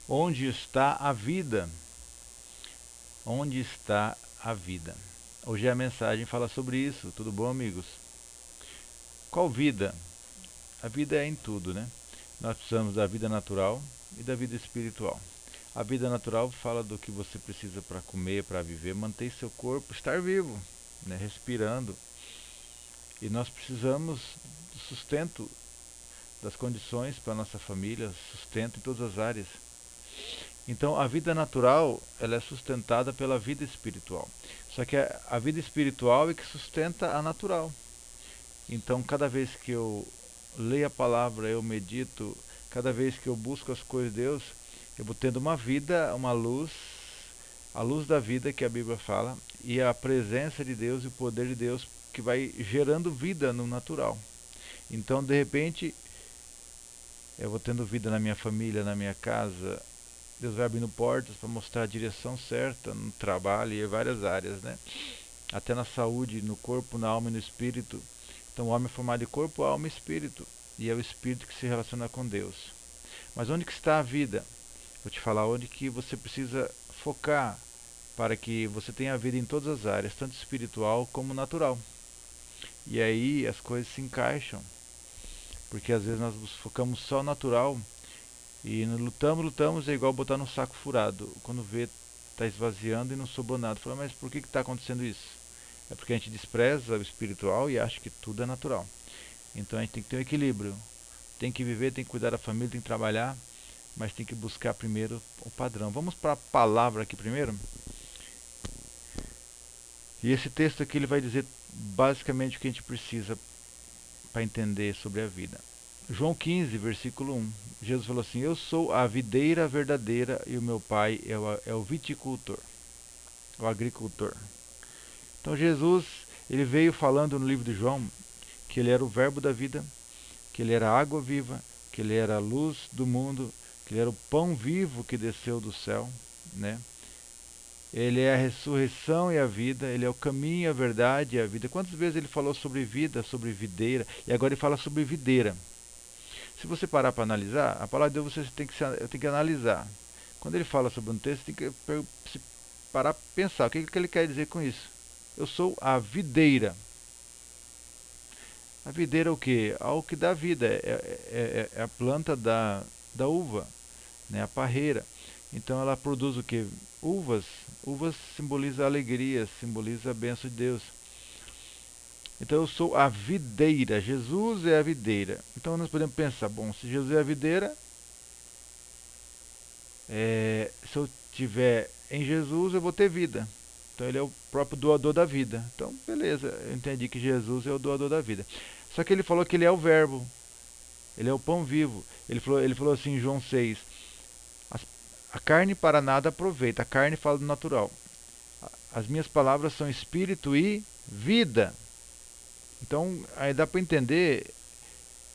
Onde está a vida? Onde está a vida? Hoje a mensagem fala sobre isso. Tudo bom, amigos? Qual vida? A vida é em tudo, né? Nós precisamos da vida natural e da vida espiritual. A vida natural fala do que você precisa para comer, para viver, manter seu corpo, estar vivo, né? Respirando. E nós precisamos do sustento, das condições para nossa família, sustento em todas as áreas. Então, a vida natural, ela é sustentada pela vida espiritual. Só que a vida espiritual é que sustenta a natural. Então, cada vez que eu leio a palavra, eu medito, cada vez que eu busco as coisas de Deus, eu vou tendo uma vida, uma luz, a luz da vida que a Bíblia fala, e a presença de Deus e o poder de Deus que vai gerando vida no natural. Então, de repente, eu vou tendo vida na minha família, na minha casa. Deus vai abrindo portas para mostrar a direção certa no trabalho e em várias áreas, né? Até na saúde, no corpo, na alma e no espírito. Então, o homem é formado de corpo, alma e espírito. E é o espírito que se relaciona com Deus. Mas onde que está a vida? Vou te falar onde que você precisa focar para que você tenha a vida em todas as áreas, tanto espiritual como natural. E aí as coisas se encaixam, porque às vezes nós focamos só natural e lutamos, é igual botar num saco furado. Quando vê, está esvaziando e não sobrou nada. Fala, mas por que está acontecendo isso? É porque a gente despreza o espiritual e acha que tudo é natural. Então a gente tem que ter um equilíbrio. Tem que viver, tem que cuidar da família, tem que trabalhar, mas tem que buscar primeiro o padrão. Vamos para a palavra aqui primeiro. E esse texto aqui ele vai dizer basicamente o que a gente precisa para entender sobre a vida. João 15, versículo 1. Jesus falou assim: Eu sou a videira verdadeira e o meu pai é o viticultor, o agricultor. Então Jesus, ele veio falando no livro de João que ele era o verbo da vida, que ele era a água viva, que ele era a luz do mundo, que ele era o pão vivo que desceu do céu, né? Ele é a ressurreição e a vida, ele é o caminho, a verdade e a vida. Quantas vezes ele falou sobre vida, sobre videira, e agora ele fala sobre videira. Se você parar para analisar, a palavra de Deus você tem que analisar. Quando ele fala sobre um texto, tem que se parar para pensar. O que ele quer dizer com isso? Eu sou a videira. A videira é o que? Algo que dá vida. É a planta da uva, né? A parreira. Então ela produz o que? Uvas. Uvas simboliza a alegria, simboliza a bênção de Deus. Então eu sou a videira. Jesus é a videira. Então nós podemos pensar, bom, se Jesus é a videira, se eu tiver em Jesus, eu vou ter vida. Então ele é o próprio doador da vida. Então, beleza, eu entendi que Jesus é o doador da vida. Só que ele falou que ele é o verbo, ele é o pão vivo. Ele falou assim em João 6, a carne para nada aproveita, a carne fala do natural. As minhas palavras são espírito e vida. Então, aí dá para entender.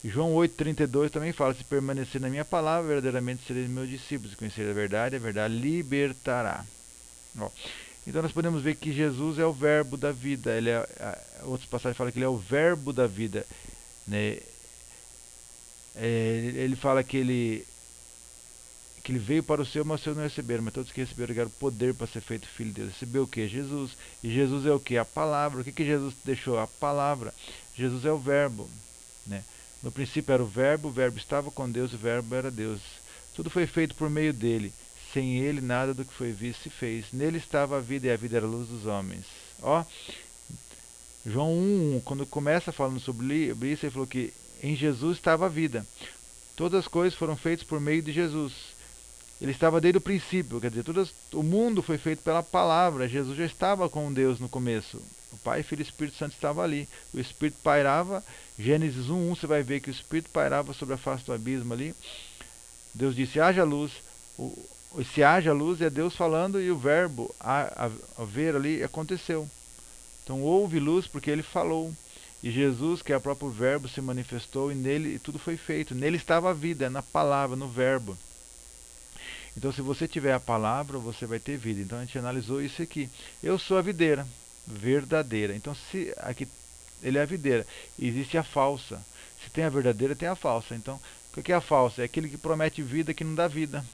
João 8,32 também fala: se permanecer na minha palavra, verdadeiramente sereis meus discípulos. Se conhecer a verdade libertará. Ó, então nós podemos ver que Jesus é o verbo da vida. Outras passagens falam que ele é o verbo da vida, né? Ele fala que ele veio para o seu, mas os seus não receberam. Mas todos que receberam ganharam poder para ser feito filho de Deus. Recebeu o que? Jesus. E Jesus é o que? A palavra. O que Jesus deixou? A palavra. Jesus é o verbo, né? No princípio era o verbo estava com Deus, o verbo era Deus. Tudo foi feito por meio dele. Sem ele, nada do que foi visto se fez. Nele estava a vida e a vida era a luz dos homens. Ó, João 1, quando começa falando sobre isso, ele falou que em Jesus estava a vida. Todas as coisas foram feitas por meio de Jesus. Ele estava desde o princípio, quer dizer, o mundo foi feito pela palavra. Jesus já estava com Deus no começo. O Pai, Filho e Espírito Santo estavam ali. O Espírito pairava. Gênesis 1:1 você vai ver que o Espírito pairava sobre a face do abismo ali. Deus disse: haja luz. Se haja luz é Deus falando e o verbo a ver ali aconteceu. Então houve luz porque ele falou. E Jesus, que é o próprio verbo, se manifestou e nele tudo foi feito. Nele estava a vida, na palavra, no verbo. Então, se você tiver a palavra, você vai ter vida. Então, a gente analisou isso aqui. Eu sou a videira verdadeira. Então, se aqui ele é a videira, existe a falsa. Se tem a verdadeira, tem a falsa. Então, o que é a falsa? É aquele que promete vida que não dá vida.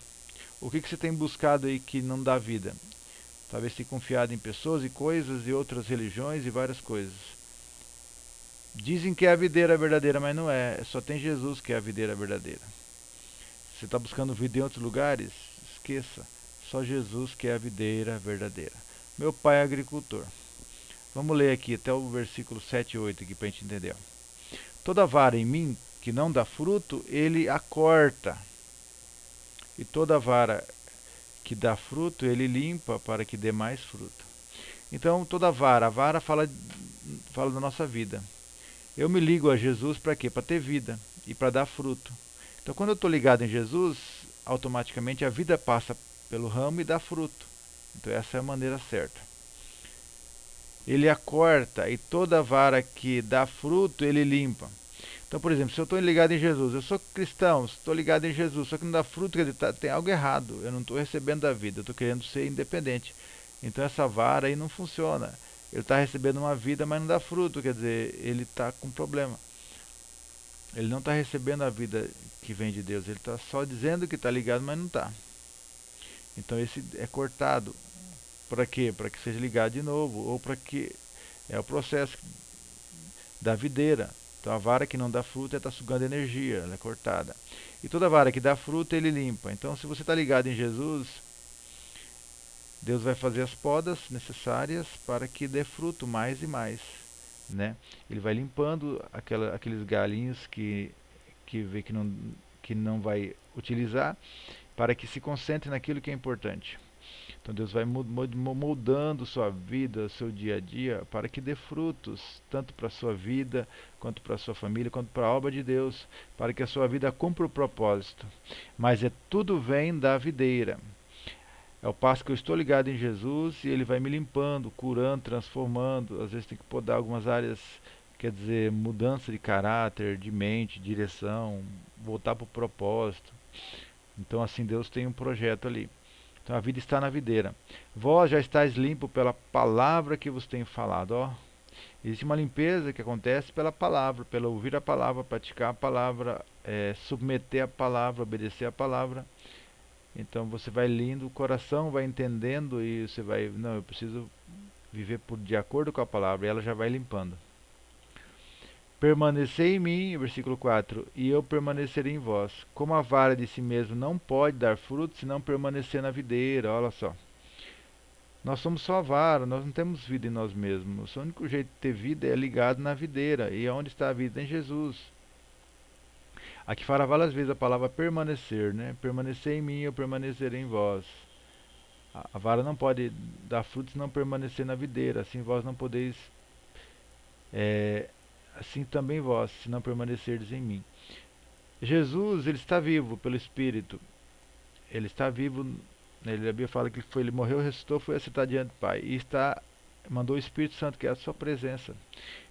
O que você tem buscado aí que não dá vida? Talvez tenha confiado em pessoas e coisas e outras religiões e várias coisas. Dizem que é a videira verdadeira, mas não é. Só tem Jesus que é a videira verdadeira. Você está buscando vida em outros lugares? Esqueça. Só Jesus que é a videira verdadeira. Meu pai é agricultor. Vamos ler aqui até o versículo 7 e 8 aqui para a gente entender. Toda vara em mim que não dá fruto, ele a corta. E toda vara que dá fruto, ele limpa para que dê mais fruto. Então, toda vara, a vara fala da nossa vida. Eu me ligo a Jesus para quê? Para ter vida e para dar fruto. Então, quando eu estou ligado em Jesus, automaticamente a vida passa pelo ramo e dá fruto. Então, essa é a maneira certa. Ele a corta e toda vara que dá fruto, ele limpa. Então, por exemplo, se eu estou ligado em Jesus, eu sou cristão, estou ligado em Jesus, só que não dá fruto, quer dizer, tem algo errado. Eu não estou recebendo da vida, eu estou querendo ser independente. Então, essa vara aí não funciona. Ele está recebendo uma vida, mas não dá fruto, quer dizer, ele está com problema. Ele não está recebendo a vida que vem de Deus, ele está só dizendo que está ligado, mas não está. Então, esse é cortado. Para quê? Para que seja ligado de novo, ou para que é o processo da videira. Então a vara que não dá fruto está sugando energia, ela é cortada. E toda vara que dá fruto ele limpa. Então se você está ligado em Jesus, Deus vai fazer as podas necessárias para que dê fruto mais e mais, né? Ele vai limpando aqueles galinhos que vê que não vai utilizar, para que se concentre naquilo que é importante. Então Deus vai moldando sua vida, seu dia a dia, para que dê frutos, tanto para a sua vida, quanto para a sua família, quanto para a obra de Deus, para que a sua vida cumpra o propósito. Mas tudo vem da videira. É o passo que eu estou ligado em Jesus e Ele vai me limpando, curando, transformando. Às vezes tem que podar algumas áreas, quer dizer, mudança de caráter, de mente, direção, voltar para o propósito. Então assim Deus tem um projeto ali. Então a vida está na videira. Vós já estáis limpo pela palavra que vos tenho falado. Ó, existe uma limpeza que acontece pela palavra, pelo ouvir a palavra, praticar a palavra, submeter a palavra, obedecer a palavra. Então você vai lindo, o coração vai entendendo e você vai, não, eu preciso viver de acordo com a palavra, e ela já vai limpando. Permanecei em mim, versículo 4, e eu permanecerei em vós. Como a vara de si mesmo não pode dar fruto se não permanecer na videira, olha só. Nós somos só a vara, nós não temos vida em nós mesmos. O único jeito de ter vida é ligado na videira. E onde está a vida? Em Jesus. Aqui fala várias vezes a palavra permanecer, né? Permanecer em mim, eu permanecerei em vós. A vara não pode dar frutos se não permanecer na videira. Assim vós não podeis, assim também vós, se não permanecerdes em mim. Jesus, ele está vivo pelo Espírito. Ele está vivo. A Bíblia fala que ele morreu, ressuscitou, foi assentado diante do Pai. E mandou o Espírito Santo, que é a sua presença.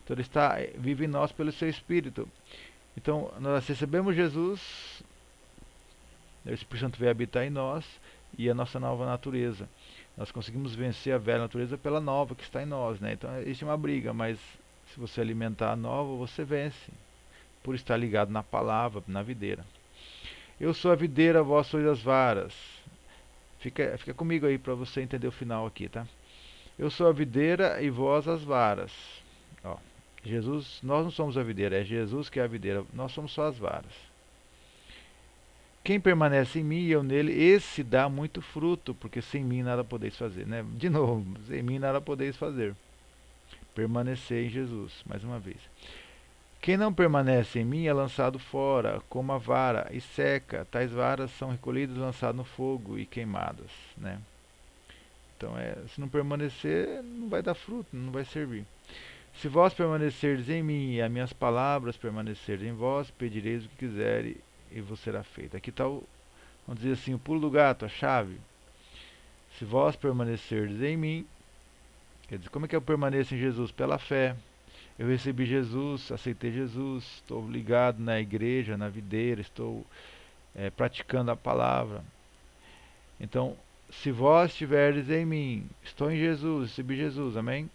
Então ele está vivo em nós pelo seu Espírito. Então nós recebemos Jesus, o Espírito Santo veio habitar em nós e a nossa nova natureza. Nós conseguimos vencer a velha natureza pela nova que está em nós, né? Então existe uma briga, mas se você alimentar a nova, você vence, por estar ligado na palavra, na videira. Eu sou a videira, vós sois as varas. Fica comigo aí para você entender o final aqui, tá? Eu sou a videira e vós as varas. Ó, Jesus, nós não somos a videira, é Jesus que é a videira. Nós somos só as varas. Quem permanece em mim e eu nele, esse dá muito fruto, porque sem mim nada podeis fazer, né? De novo, sem mim nada podeis fazer. Permanecer em Jesus, mais uma vez. Quem não permanece em mim é lançado fora, como a vara, e seca. Tais varas são recolhidas, lançadas no fogo e queimadas, né? Então, se não permanecer, não vai dar fruto, não vai servir. Se vós permanecerdes em mim e as minhas palavras permanecerem em vós, pedireis o que quiserem e vos será feito. Aqui está vamos dizer assim, o pulo do gato, a chave. Se vós permanecerdes em mim, quer dizer, como é que eu permaneço em Jesus? Pela fé. Eu recebi Jesus, aceitei Jesus, estou ligado na igreja, na videira, estou praticando a palavra. Então, se vós estiverdes em mim, estou em Jesus, recebi Jesus, amém?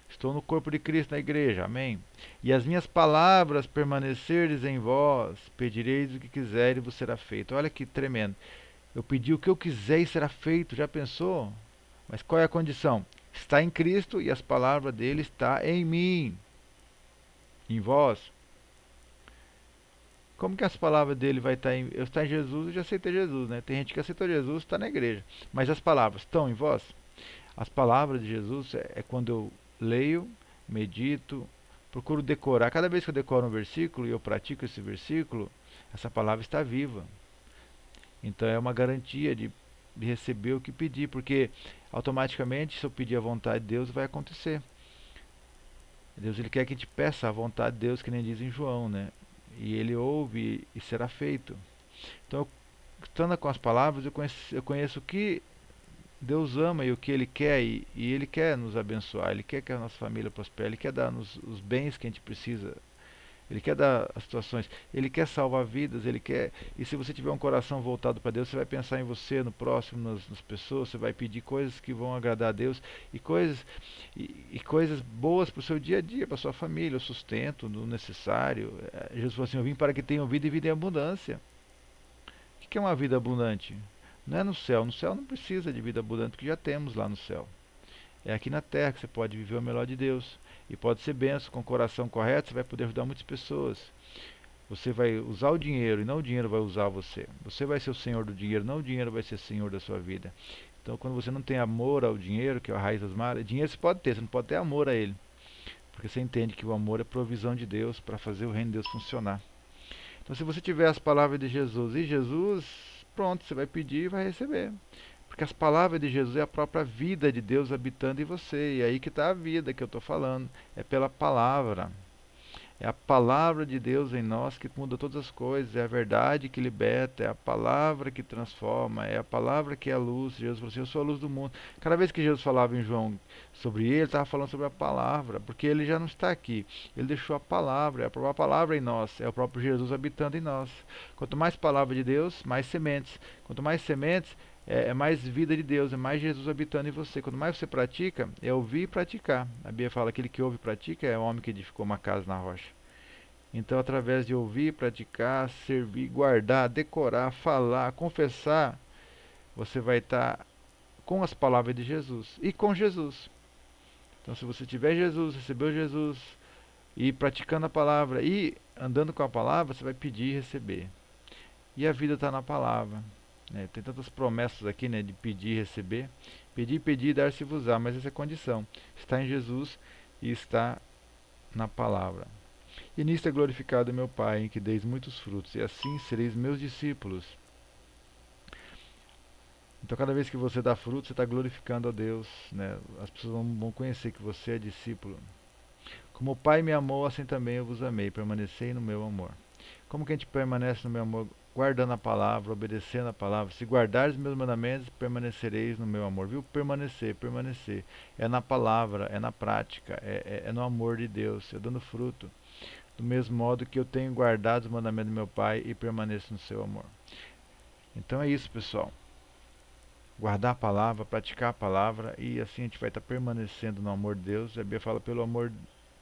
Estou no corpo de Cristo na igreja, amém? E as minhas palavras permanecerdes em vós, pedireis o que quiser e vos será feito. Olha que tremendo. Eu pedi o que eu quiser e será feito. Já pensou? Mas qual é a condição? Está em Cristo e as palavras dele está em mim, em vós. Como que as palavras dele vai estar em... Eu estou em Jesus, eu já aceitei Jesus, né? Tem gente que aceitou Jesus, está na igreja. Mas as palavras estão em vós? As palavras de Jesus é quando eu leio, medito, procuro decorar. Cada vez que eu decoro um versículo e eu pratico esse versículo, essa palavra está viva. Então é uma garantia de receber o que pedir, porque automaticamente, se eu pedir a vontade de Deus, vai acontecer. Deus ele quer que a gente peça a vontade de Deus, que nem diz em João, né? E ele ouve e será feito. Então, estando com as palavras, eu conheço o que Deus ama e o que Ele quer, e Ele quer nos abençoar, Ele quer que a nossa família prospere, Ele quer dar-nos os bens que a gente precisa, Ele quer dar as situações, Ele quer salvar vidas, Ele quer. E se você tiver um coração voltado para Deus, você vai pensar em você, no próximo, nas pessoas, você vai pedir coisas que vão agradar a Deus e coisas boas para o seu dia a dia, para a sua família, o sustento, o necessário. Jesus falou assim: eu vim para que tenham vida e vida em abundância. O que é uma vida abundante? Não é no céu. No céu não precisa de vida abundante, porque já temos lá no céu. É aqui na terra que você pode viver o melhor de Deus. E pode ser benção, com o coração correto, você vai poder ajudar muitas pessoas. Você vai usar o dinheiro e não o dinheiro vai usar você. Você vai ser o senhor do dinheiro, não o dinheiro vai ser o senhor da sua vida. Então, quando você não tem amor ao dinheiro, que é a raiz dos males, dinheiro você pode ter, você não pode ter amor a ele. Porque você entende que o amor é provisão de Deus para fazer o reino de Deus funcionar. Então, se você tiver as palavras de Jesus e Jesus, pronto, você vai pedir e vai receber. Porque as palavras de Jesus é a própria vida de Deus habitando em você. E é aí que está a vida que eu estou falando. É pela palavra. É a palavra de Deus em nós que muda todas as coisas. É a verdade que liberta. É a palavra que transforma. É a palavra que é a luz. Jesus falou assim: eu sou a luz do mundo. Cada vez que Jesus falava em João sobre ele, estava falando sobre a palavra. Porque ele já não está aqui. Ele deixou a palavra. É a própria palavra em nós. É o próprio Jesus habitando em nós. Quanto mais palavra de Deus, mais sementes. Quanto mais sementes, é mais vida de Deus, é mais Jesus habitando em você. Quanto mais você pratica, é ouvir e praticar. A Bíblia fala que aquele que ouve e pratica é o homem que edificou uma casa na rocha. Então, através de ouvir, praticar, servir, guardar, decorar, falar, confessar, você vai estar com as palavras de Jesus e com Jesus. Então, se você tiver Jesus, recebeu Jesus e praticando a palavra e andando com a palavra, você vai pedir e receber. E a vida está na palavra. Né? Tem tantas promessas aqui, né, de pedir e receber. Pedir, pedir e dar-se-vos-á, mas essa é a condição. Está em Jesus e está na palavra. E nisto é glorificado meu Pai, em que deis muitos frutos, e assim sereis meus discípulos. Então, cada vez que você dá fruto, você está glorificando a Deus. Né? As pessoas vão conhecer que você é discípulo. Como o Pai me amou, assim também eu vos amei. Permanecei no meu amor. Como que a gente permanece no meu amor? Guardando a palavra, obedecendo a palavra. Se guardares meus mandamentos, permanecereis no meu amor. Viu? Permanecer, permanecer. É na palavra, é na prática, é no amor de Deus, é dando fruto. Do mesmo modo que eu tenho guardado os mandamentos do meu Pai e permaneço no seu amor. Então é isso, pessoal. Guardar a palavra, praticar a palavra e assim a gente vai estar permanecendo no amor de Deus. A Bíblia fala: pelo amor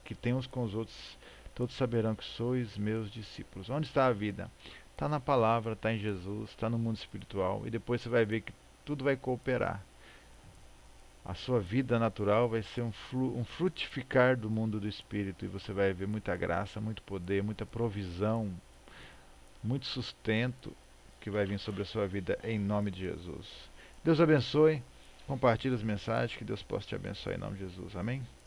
que tem uns com os outros, todos saberão que sois meus discípulos. Onde está a vida? Está na palavra, está em Jesus, está no mundo espiritual. E depois você vai ver que tudo vai cooperar. A sua vida natural vai ser um frutificar do mundo do espírito. E você vai ver muita graça, muito poder, muita provisão, muito sustento que vai vir sobre a sua vida em nome de Jesus. Deus abençoe. Compartilhe as mensagens. Que Deus possa te abençoar em nome de Jesus. Amém?